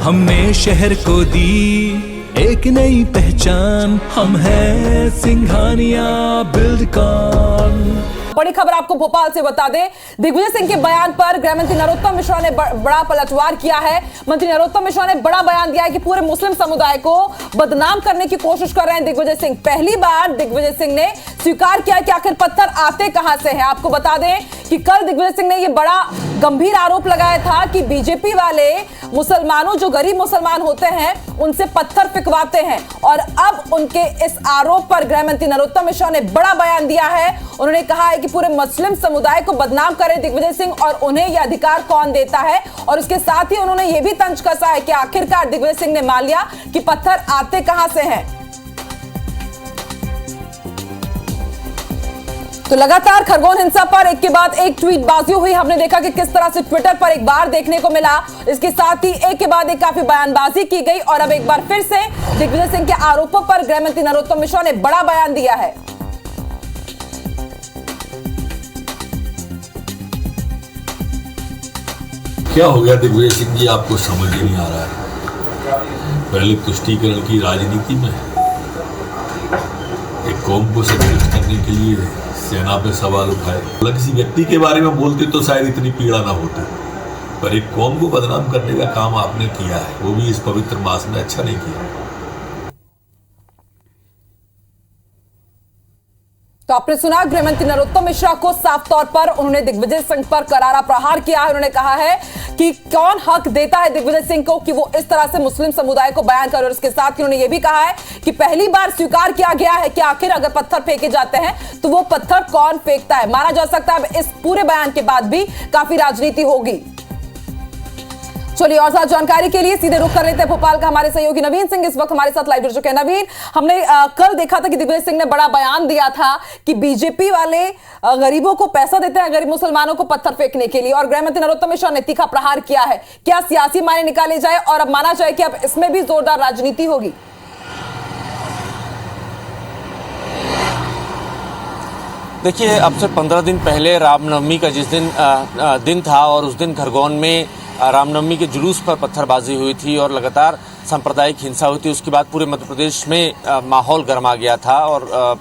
हमने शहर को दी एक नई पहचान, हम है सिंघानिया बिल्डकॉन। बड़ी खबर आपको भोपाल से बता दें, दिग्विजय सिंह के बयान पर गृह मंत्री नरोत्तम मिश्रा ने बड़ा पलटवार किया है। मंत्री नरोत्तम मिश्रा ने बड़ा बयान दिया है कि पूरे मुस्लिम समुदाय को बदनाम करने की कोशिश कर रहे हैं दिग्विजय सिंह। पहली बार दिग्विजय सिंह ने स्वीकार किया कि आखिर पत्थर आते कहां से हैं। आपको बता दें कि कल दिग्विजय सिंह ने यह बड़ा गंभीर आरोप लगाया था कि बीजेपी वाले मुसलमानों, जो गरीब मुसलमान होते हैं, उनसे पत्थर फिकवाते हैं। और अब उनके इस आरोप पर गृह मंत्री नरोत्तम मिश्रा ने बड़ा बयान दिया है। उन्होंने कहा है कि पूरे मुस्लिम समुदाय को बदनाम करे दिग्विजय सिंह और उन्हें यह अधिकार कौन देता है। और उसके साथ ही उन्होंने यह भी तंज कसा है कि आखिरकार दिग्विजय सिंह ने मान लिया कि पत्थर आते कहां से हैं। तो लगातार खरगोन हिंसा पर एक के बाद एक ट्वीटबाजी हुई। हमने देखा कि किस तरह से ट्विटर पर एक बार देखने को मिला, इसके साथ ही एक के बाद एक काफी बयानबाजी की गई। और अब एक बार फिर से दिग्विजय सिंह के आरोपों पर गृह मंत्री नरोत्तम मिश्रा ने बड़ा बयान दिया है। क्या हो गया दिग्विजय सिंह जी, आपको समझ ही नहीं आ रहा है। पहले तुष्टीकरण की राजनीति में एक कौम को संतुष्ट करने के लिए सेना पे सवाल उठाए। किसी व्यक्ति के बारे में बोलते तो शायद इतनी पीड़ा ना होती, पर एक कौम को बदनाम करने का काम आपने किया है, वो भी इस पवित्र मास में। अच्छा नहीं किया। तो आपने सुना गृह मंत्री नरोत्तम मिश्रा को, साफ तौर पर उन्होंने दिग्विजय सिंह पर करारा प्रहार किया है। उन्होंने कहा है कि कौन हक देता है दिग्विजय सिंह को कि वो इस तरह से मुस्लिम समुदाय को बयान करे। और इसके साथ ही उन्होंने ये भी कहा है कि पहली बार स्वीकार किया गया है कि आखिर अगर पत्थर फेंके जाते हैं तो वो पत्थर कौन फेंकता है। माना जा सकता है इस पूरे बयान के बाद भी काफी राजनीति होगी। चलिए और ज्यादा जानकारी के लिए सीधे रुख कर लेते हैं भोपाल का। हमारे सहयोगी नवीन सिंह इस वक्त हमारे साथ लाइव जुड़ चुके हैं। नवीन, हमने कल देखा था कि दिग्विजय सिंह ने बड़ा बयान दिया था कि बीजेपी वाले गरीबों को पैसा देते हैं, गरीब मुसलमानों को पत्थर फेंकने के लिए। और गृह मंत्री नरोत्तम मिश्रा ने तीखा प्रहार किया है। क्या सियासी मायने निकाले जाए और अब माना जाए कि अब इसमें भी जोरदार राजनीति होगी? देखिए, अब से 15 दिन पहले रामनवमी का जिस दिन था और उस दिन खरगोन में रामनवमी के जुलूस पर पत्थरबाजी हुई थी और लगातार सांप्रदायिक हिंसा हुई थी। उसके बाद पूरे मध्य प्रदेश में माहौल गर्मा गया था और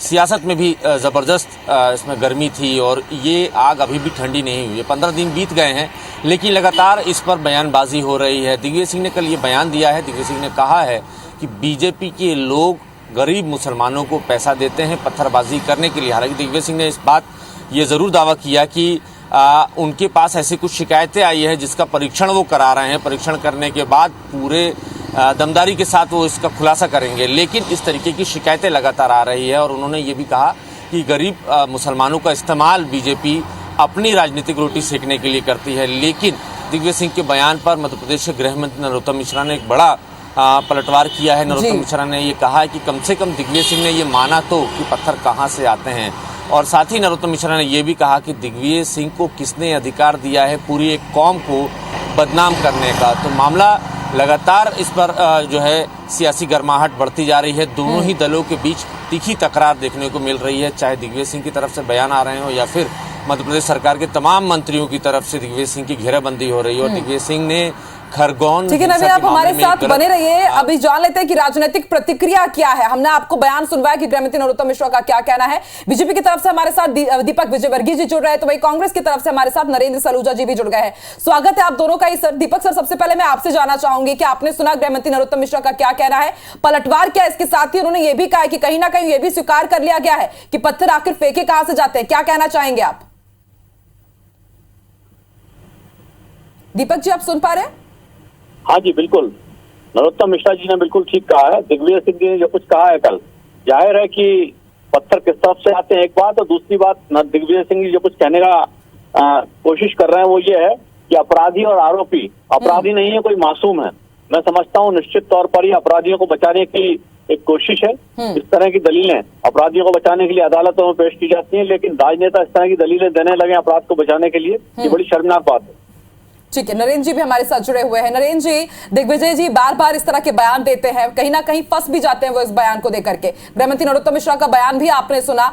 सियासत में भी ज़बरदस्त इसमें गर्मी थी और ये आग अभी भी ठंडी नहीं हुई है। 15 दिन बीत गए हैं लेकिन लगातार इस पर बयानबाजी हो रही है। दिग्विजय सिंह ने कल ये बयान दिया है। दिग्विजय सिंह ने कहा है कि बीजेपी के लोग गरीब मुसलमानों को पैसा देते हैं पत्थरबाजी करने के लिए। हालांकि दिग्विजय सिंह ने इस बात ये ज़रूर दावा किया कि उनके पास ऐसी कुछ शिकायतें आई है जिसका परीक्षण वो करा रहे हैं। परीक्षण करने के बाद पूरे दमदारी के साथ वो इसका खुलासा करेंगे। लेकिन इस तरीके की शिकायतें लगातार आ रही है और उन्होंने ये भी कहा कि गरीब मुसलमानों का इस्तेमाल बीजेपी अपनी राजनीतिक रोटी सेकने के लिए करती है। लेकिन दिग्विजय सिंह के बयान पर मध्य प्रदेश के गृह मंत्री नरोत्तम मिश्रा ने एक बड़ा पलटवार किया है। नरोत्तम मिश्रा ने ये कहा है कि कम से कम दिग्विजय सिंह ने ये माना तो कि पत्थर कहाँ से आते हैं। और साथ ही नरोत्तम मिश्रा ने यह भी कहा कि दिग्विजय सिंह को किसने अधिकार दिया है पूरी एक कौम को बदनाम करने का। तो मामला लगातार इस पर जो है सियासी गर्माहट बढ़ती जा रही है। दोनों ही दलों के बीच तीखी तकरार देखने को मिल रही है, चाहे दिग्विजय सिंह की तरफ से बयान आ रहे हो या फिर मध्य प्रदेश सरकार के तमाम मंत्रियों की तरफ से दिग्विजय सिंह की घेराबंदी हो रही है। और दिग्विजय सिंह ने खरगोन, ठीक है नवीन, आप हमारे साथ बने रहिए। अभी जान लेते हैं कि राजनीतिक प्रतिक्रिया क्या है। हमने आपको बयान सुनवाया कि गृह मंत्री नरोत्तम मिश्रा का क्या कहना है। बीजेपी की तरफ से हमारे साथ दीपक विजयवर्गीय जी जुड़ रहे हैं, तो वही कांग्रेस की तरफ से हमारे साथ नरेंद्र सलूजा जी भी जुड़ गए हैं। स्वागत है आप दोनों का ही। सर, दीपक सर, सबसे पहले मैं आपसे जानना चाहूंगी कि आपने सुना गृह मंत्री नरोत्तम मिश्रा का क्या कहना है, पलटवार क्या। इसके साथ ही उन्होंने ये भी कहा कि कहीं ना कहीं ये भी स्वीकार कर लिया गया है कि पत्थर आखिर फेंके कहां से जाते हैं। क्या कहना चाहेंगे आप? दीपक जी, आप सुन पा रहे हैं? हाँ जी, बिल्कुल। नरोत्तम मिश्रा जी ने बिल्कुल ठीक कहा है। दिग्विजय सिंह ने जो कुछ कहा है कल, जाहिर है कि पत्थर किस तरफ से आते हैं एक बात, और दूसरी बात दिग्विजय सिंह जी जो कुछ कहने का कोशिश कर रहे हैं वो ये है कि अपराधी और आरोपी अपराधी नहीं है, कोई मासूम है। मैं समझता हूँ निश्चित तौर पर ही अपराधियों को बचाने की एक कोशिश है। इस तरह की दलीलें अपराधियों को बचाने के लिए अदालतों में पेश की जाती हैं, लेकिन राजनेता इस तरह की दलीलें देने लगे अपराध को बचाने के लिए, ये बड़ी शर्मनाक बात है। ठीक है, नरेंद्र जी भी हमारे साथ जुड़े हुए हैं। नरेंद्र जी, दिग्विजय जी बार बार इस तरह के बयान देते हैं, कहीं ना कहीं फंस भी जाते हैं वो इस बयान को लेकर के। गृहमंत्री नरोत्तम मिश्रा का बयान भी आपने सुना।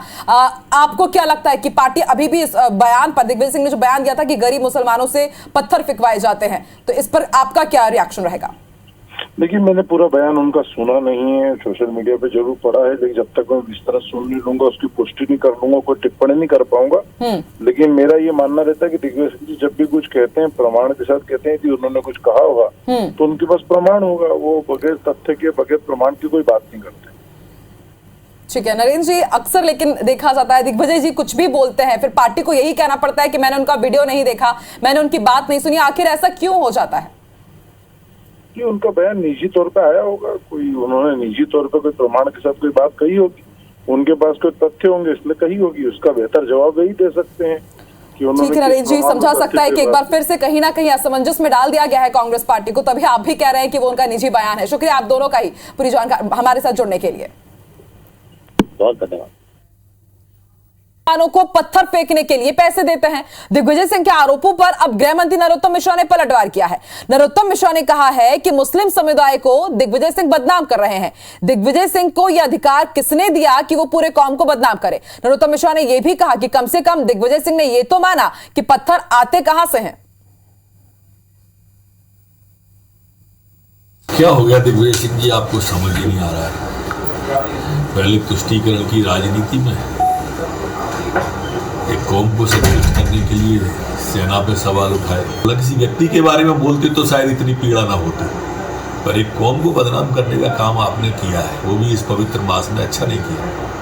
आपको क्या लगता है कि पार्टी अभी भी इस बयान पर, दिग्विजय सिंह ने जो बयान दिया था कि गरीब मुसलमानों से पत्थर फिकवाए जाते हैं, तो इस पर आपका क्या रिएक्शन रहेगा? देखिए, मैंने पूरा बयान उनका सुना नहीं है, सोशल मीडिया पे जरूर पढ़ा है, लेकिन जब तक मैं इस तरह सुन नहीं लूंगा, उसकी पुष्टि नहीं कर लूंगा, कोई टिप्पणी नहीं कर पाऊंगा। लेकिन मेरा ये मानना रहता है कि दिग्विजय सिंह जी जब भी कुछ कहते हैं, प्रमाण के साथ कहते हैं कि उन्होंने कुछ कहा होगा, तो उनके पास प्रमाण होगा। वो बगैर तथ्य के, बगैर प्रमाण की कोई बात नहीं करते। ठीक है नरेंद्र जी, अक्सर लेकिन देखा जाता है दिग्विजय जी कुछ भी बोलते हैं, फिर पार्टी को यही कहना पड़ता है कि मैंने उनका वीडियो नहीं देखा, मैंने उनकी बात नहीं सुनी। आखिर ऐसा क्यों हो जाता है? कि उनका बयान निजी तौर पे आया होगा, कोई उन्होंने निजी तौर पे कोई प्रमाण के साथ कोई बात कही होगी, उनके पास कोई तथ्य होंगे इसलिए कही होगी। उसका बेहतर जवाब वही दे सकते हैं कि उन्होंने। ठीक है नरेंद्र जी, समझा सकता है कि एक बार फिर से कहीं ना कहीं असमंजस में डाल दिया गया है कांग्रेस पार्टी को, तभी आप भी कह रहे हैं कि वो उनका निजी बयान है। शुक्रिया आप दोनों का ही पूरी जानकारी हमारे साथ जुड़ने के लिए। बहुत धन्यवाद। मुसलमानों को पत्थर फेंकने के लिए पैसे देते हैं। दिग्विजय सिंह के आरोपों पर अब गृह मंत्री नरोत्तम मिश्रा ने पलटवार किया है। नरोत्तम मिश्रा ने कहा है कि मुस्लिम समुदाय को दिग्विजय सिंह बदनाम कर रहे हैं। दिग्विजय सिंह को यह अधिकार किसने दिया कि वो पूरे कौम को बदनाम करे? नरोत्तम मिश्रा ने यह भी कहा कि कम से कम दिग्विजय सिंह ने यह तो माना कि पत्थर आते कहां से हैं। क्या हो गया दिग्विजय सिंह जी, आपको समझ ही नहीं आ रहा है। पहले तुष्टीकरण की राजनीति में एक कौम को संतुष्ट करने के लिए सेना पे सवाल उठाए। किसी व्यक्ति के बारे में बोलते तो शायद इतनी पीड़ा ना होती, पर एक कौम को बदनाम करने का काम आपने किया है, वो भी इस पवित्र मास में। अच्छा नहीं किया।